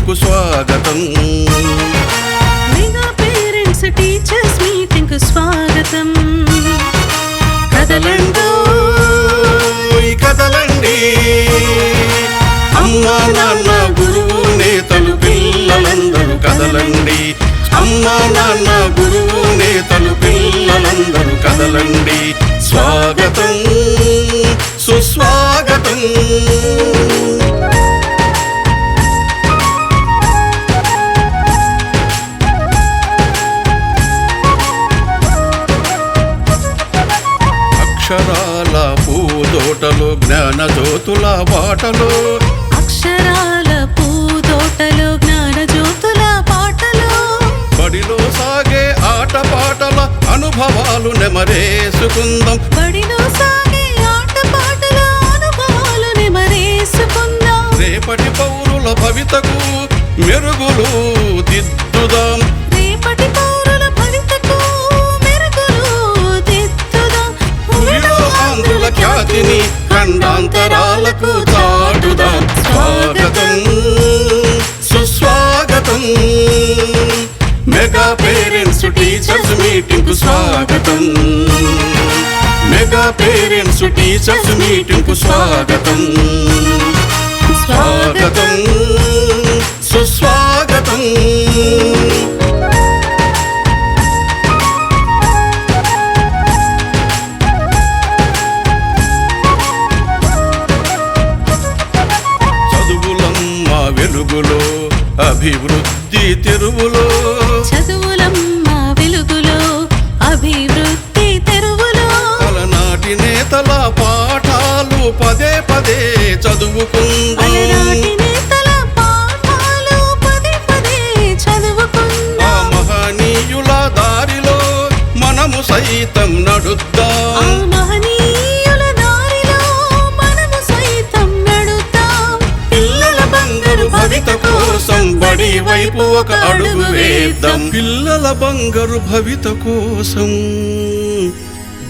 మీటింగ్కు స్వాగతం. Mega parents teachers మీటింగ్కు స్వాగతం. కదలండి కదలండి, అమ్మా నాన్న గురువు నేతలు పిల్లలందరూ కదలండి. అమ్మా నాన్న గురువు నేతలు పిల్లలందరూ కదలండి. స్వాగతం సుస్వాగతం. అక్షరాల పూదోటలో జ్ఞాన జ్యోతుల బాటలో, అక్షరాల పూదోటలో జ్ఞాన జ్యోతుల పాటలో, బడిలో సాగే ఆట పాటల అనుభవాలు నెమరేసుకుందాం. బడిలో సాగే ఆట పాటల అనుభవాలు నెమరేసుకుందాం. రేపటి పౌరుల భవితకు మెరుగులు దిద్దుదాం. రేపటి పౌరుల భవితకు మెరుగులు దిద్దుదాం. భూమిలో ఆంధ్రుల ఖ్యాతిని ఖండాంతరాలకు చాటుదాం. స్వాగతం సుస్వాగతం. మెగా పేరెంట్స్ టీచర్స్ మీటింగ్కు స్వాగతం. మెగా పేరెంట్స్ టీచర్స్ మీటింగ్కు స్వాగతం. స్వాగతం సుస్వాగతం. చదువులమ్మ వెలుగులో అభివృద్ధి తెరువులో, చదువులమ్మ వెలుగులో అభివృద్ధి తెరువులో, అలనాటి నేతల పాఠాలు పదే పదే చదువుకుందాం. అలనాటి నేతల పాఠాలు పదే పదే చదువుకుందాం. ఆ మహనీయుల దారిలో మనము సైతం నడుద్దాం. ఆ మహనీయుల దారిలో మనము సైతం నడుద్దాం. పిల్లల బంగారు భవిత కోసం బడి వైపు ఒక అడుగు వేద్దాం. పిల్లల బంగారు భవిత కోసం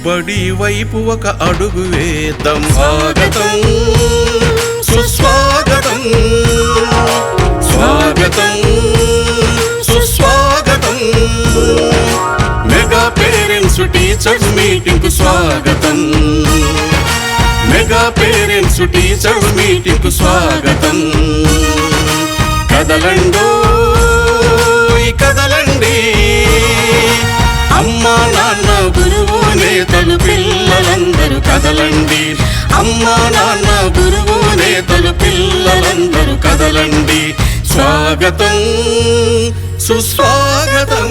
బడి వైపు ఒక అడుగు వేద్దాం. స్వాగతం సుస్వాగతం. స్వాగతం సుస్వాగతం. మెగా పేరెంట్స్ టీచర్స్ మీటింగ్కు స్వాగతం. మెగా పేరెంట్స్ టీచర్స్ మీటింగ్కు స్వాగతం. కదలండో కదలండి, అమ్మా నాన్న గురువు నేతలు పిల్లలందరూ కదలండి. అమ్మా నాన్న గురువు నేతలు పిల్లలందరూ కదలండి. స్వాగతం సుస్వాగతం.